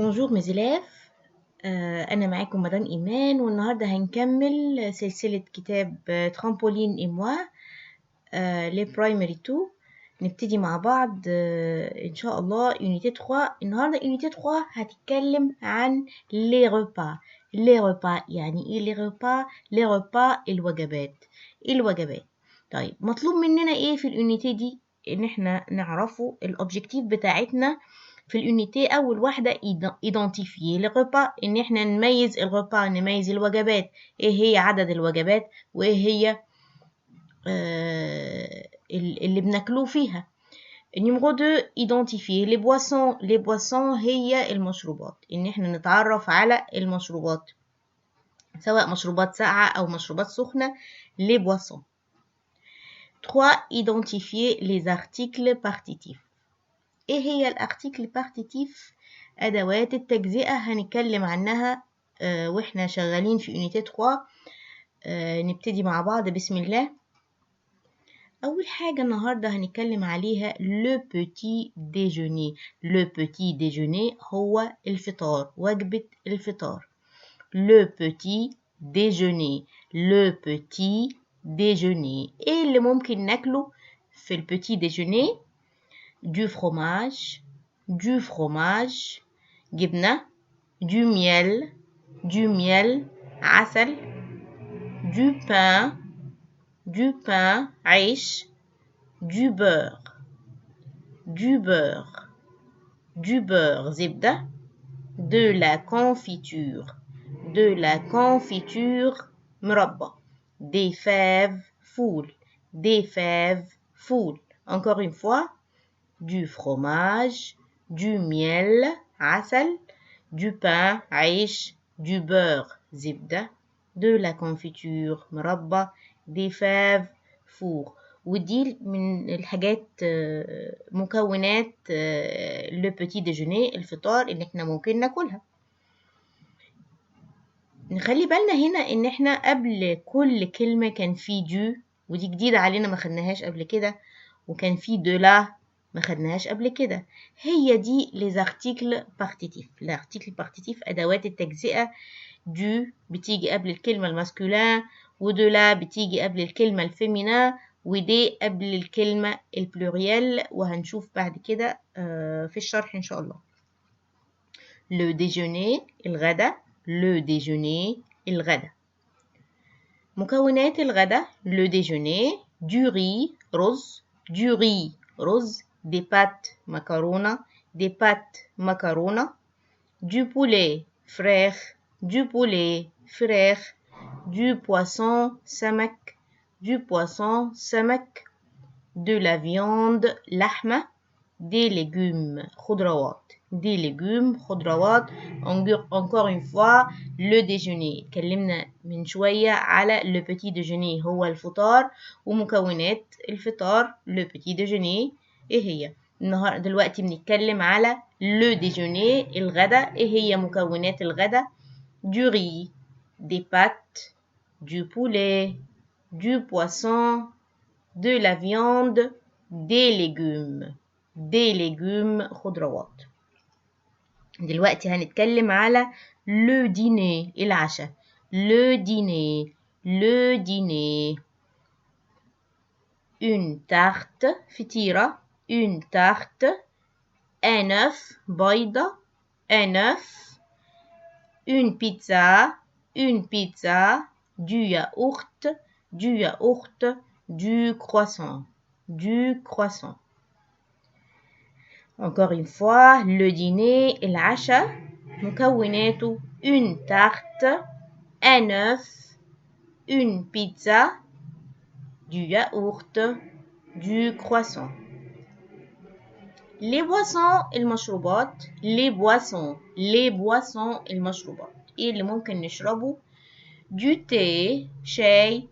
Bonjour mes élèves. أنا معاكم مدام إيمان، والنهاردة هنكمل سلسلة كتاب ترامبولين إي موا لبرايمري 2. نبتدي مع بعض إن شاء الله يونيتي 3. النهاردة يونيتي 3 هتتكلم عن لي ريبا. لي ريبا يعني إيه لي ريبا؟ لي ريبا الوجبات. الوجبات. طيب مطلوب مننا إيه في اليونيتي دي؟ إن إحنا نعرفه الأوبجيكتيف بتاعتنا في اليونيتي. أول واحدة identifier les repas، إن إحنا نميز الريبا، نميز الوجبات، إيه هي عدد الوجبات وإيه هي اللي بناكلوه فيها. نيميرو 2 identifier les boissons. les boissons هي المشروبات، إن إحنا نتعرف على المشروبات سواء مشروبات ساقعة أو مشروبات سخنة. les boissons. 3 identifier les articles partitifs. ايه هي الارتيكل بارتيتيف؟ ادوات التجزئه هنتكلم عنها واحنا شغالين في يونيتي 3. نبتدي مع بعض بسم الله. اول حاجه النهارده هنتكلم عليها لو بوتي ديجوني. لو بوتي ديجوني هو الفطار، وجبه الفطار. لو بوتي ديجوني. لو بوتي ديجوني ايه اللي ممكن ناكله في البوتي ديجوني؟ du fromage, جبنة, du miel, عسل, du pain, عيش, du beurre, زبدة, de la confiture, مربى, des fèves, foules. Encore une fois, du fromage, du miel, عسل, du pain, عيش, du beurre, زبدة, de la confiture, مربى, des fèves, four. ودي من الحاجات مكونات le petit déjeuner، الفطار اللي احنا ممكن ناكلها. نخلي بالنا هنا ان احنا قبل كل كلمة كان في دو، ودي جديدة علينا ما خدناهاش قبل كده، وكان في دو لا ما خدناهاش قبل كده. هي دي les articles partitifs. l'article partitif أدوات التجزئة. دو بتيجي قبل الكلمة الماسكولين، ودو لا بتيجي قبل الكلمة الفيمينا، ودي قبل الكلمة البلوريال، وهنشوف بعد كده في الشرح إن شاء الله. le déjeuner الغدا. le déjeuner الغدا. مكونات الغدا le déjeuner: du riz رز، رز، des pâtes macarona، du poulet فراخ، du poisson سمك، de la viande لحمة، des légumes خضروات، encore une fois le déjeuner. اتكلمنا من شوية على le petit déjeuner هو الفطار ومكونات الفطار. le petit déjeuner ايه هي؟ دلوقتي بنتكلم على le déjeuner الغدا. ايه هي مكونات الغدا؟ du riz، des pâtes، du poulet، du poisson، de la viande، des légumes خضروات. دلوقتي هنتكلم على le dîner العشاء. le dîner une tarte فطيرة، un œuf بيضة، une pizza du yaourt، du croissant. Encore une fois le dîner العشاء مكوناته une tarte، un œuf، une pizza، du yaourt، du croissant. les boissons المشروبات. les boissons المشروبات. ايه اللي ممكن نشربه؟ du thé شاي،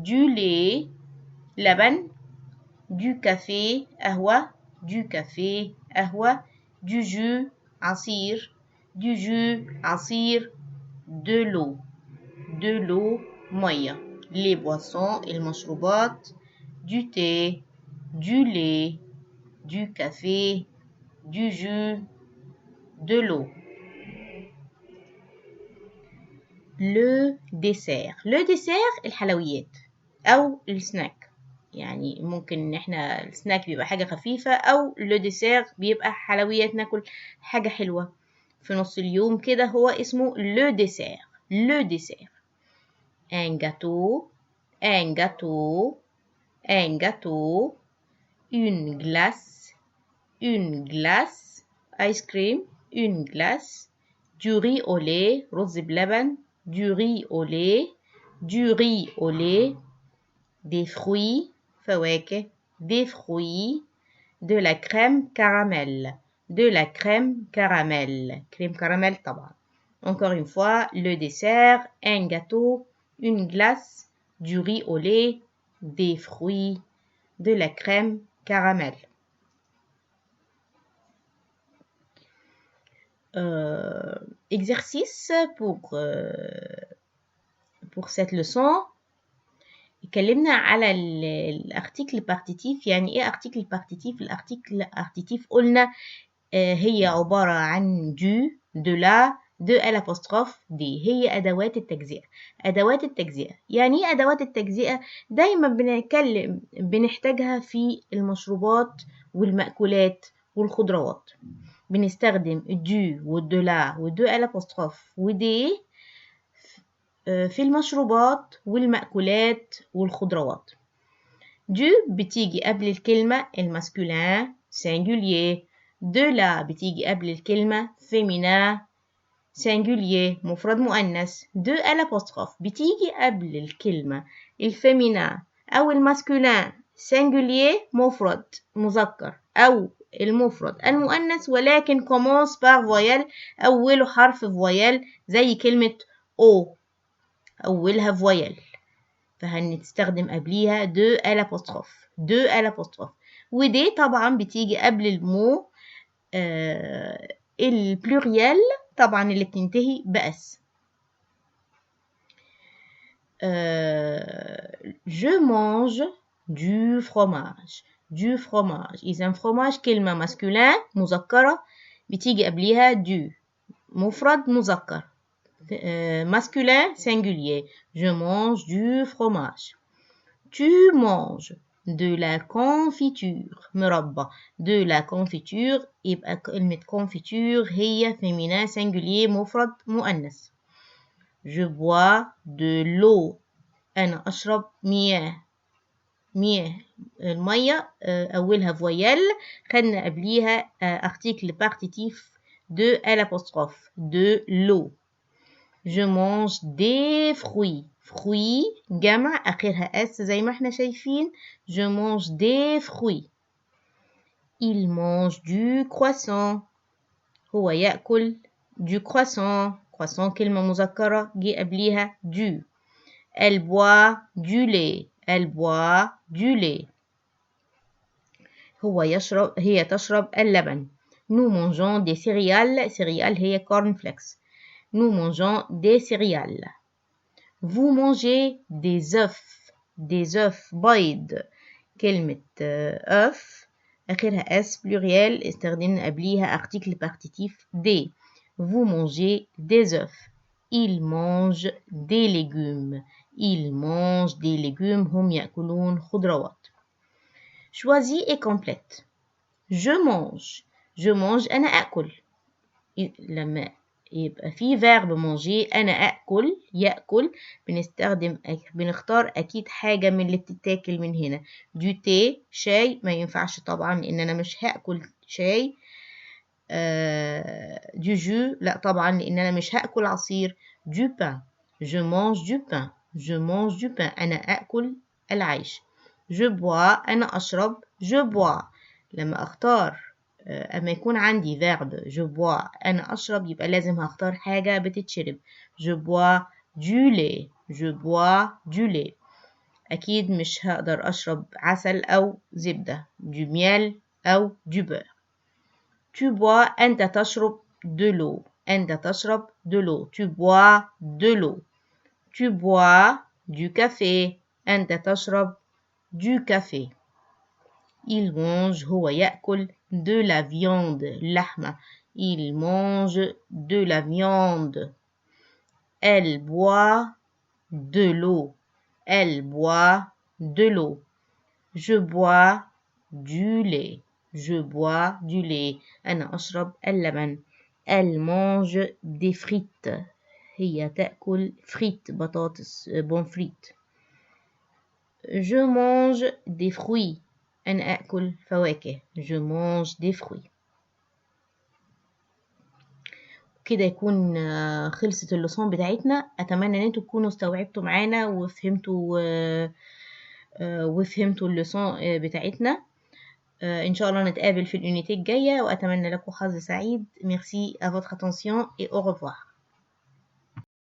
du lait لبن، du café قهوة، du jus عصير، de l'eau مية. les boissons المشروبات، du thé، du lait، du café, du jus, de l'eau. Le dessert. Le dessert الحلويات أو السناك. يعني ممكن إن إحنا السناك بيبقى حاجة خفيفة، أو لو ديسير بيبقى حلويات، ناكل حاجة حلوة في نص اليوم كده، هو اسمه لو ديسير. لو ديسير. un gâteau, un gâteau, un gâteau, une glace, ice cream, une glace, du riz au lait, رز بلبن, du riz au lait, du riz au lait, des fruits, فواكه, des fruits, de la crème caramel, de la crème caramel, crème caramel طبعا. Encore une fois, le dessert, un gâteau, une glace, du riz au lait, des fruits, de la crème caramel. Exercice pour cette leçon. اتكلمنا على الارتيكل بارتيتيف. يعني ايه ارتيكل بارتيتيف؟ الارتيكل ارتيتيف قلنا هي عبارة عن دو لا دو الابوستروف دي. هي ادوات التجزئة. ادوات التجزئة يعني ايه ادوات التجزئة؟ دايما بنحتاجها في المشروبات والمأكولات والخضروات. بنستخدم دو ودو لا ودو الابوستروف ودي في المشروبات والمأكولات والخضروات. دو بتيجي قبل الكلمة الماسكولين سينجولير. دو لا بتيجي قبل الكلمة فيمينا سينجولير مفرد مؤنث. دو الابوستروف بتيجي قبل الكلمة الفيمينا أو الماسكولين سينجولير مفرد مذكر أو المفرد المؤنث، ولكن commence par voyelle أوله حرف فويل، زي كلمة أو أولها فويل، فهنستخدم قبليها دو الابوستروف. دو الابوستروف. ودي طبعا بتيجي قبل المو البلوريال طبعا اللي بتنتهي بأس. je mange du fromage. du fromage. إذا fromage كلمة ماسكولين مذكرة بتيجي قبليها دو مفرد مذكر masculin singulier. Je mange du fromage. Tu manges de la confiture. مربى. de la confiture يبقى كلمة confiture هي féminin singulier مفرد مؤنث. Je bois de l'eau. أنا أشرب مياه. مياه. المية أولها فويل، خدنا قبليها article partitif de l'apostrophe de l'eau. Je mange des fruits. fruits جمع آخرها S زي ما احنا شايفين. Je mange des fruits. Il mange du croissant. هو يأكل du croissant. croissant كلمة مذكرة جي قبليها du. Elle boit du lait. Elle boit du lait. هي تشرب اللبن. Nous mangeons des céréales. céréales هي cornflakes. Nous mangeons des céréales. Vous mangez des œufs. des œufs بيض. كلمة œuf آخرها S pluriel استخدمنا قبليها article partitif des. Vous mangez des œufs. Ils mangent des légumes. Ils mangent des légumes. هم يأكلون خضروات. Choisis et complète. Je mange. je mange أنا أكل. لما يبقى في verb manger أنا أكل يأكل بنختار أكيد حاجة من اللي بتتاكل من هنا. du thé شاي ما ينفعش طبعا لأن أنا مش هأكل شاي. du jus لا طبعا لأن أنا مش هأكل عصير. du pain. je mange du pain. je mange du pain أنا أكل العيش. je bois أنا أشرب. je bois. لما أختار أما يكون عندي verb je bois أنا أشرب يبقى لازم هختار حاجة بتتشرب. je bois du lait. je bois du lait. أكيد مش هقدر أشرب عسل أو زبدة. du miel أو du beurre. tu bois أنت تشرب de l'eau. أنت تشرب de l'eau. tu bois de l'eau. tu bois du café. أنت تشرب du café. il mange هو يأكل de la viande اللحمة. il mange de la viande. elle boit de l'eau. elle boit de l'eau. je bois du lait. je bois du lait. أنا أشرب اللبن. elle mange des frites. هي تأكل frites بطاطس bonfrites. je mange des fruits. أنا أكل فواكه. je mange des fruits. كده يكون خلصت اللسان بتاعتنا. أتمنى إن انتوا تكونوا استوعبتوا معانا وفهمتوا اللسان بتاعتنا. إن شاء الله نتقابل في اليونيتي الجاية وأتمنى لكم حظ سعيد. Merci à votre attention et au revoir.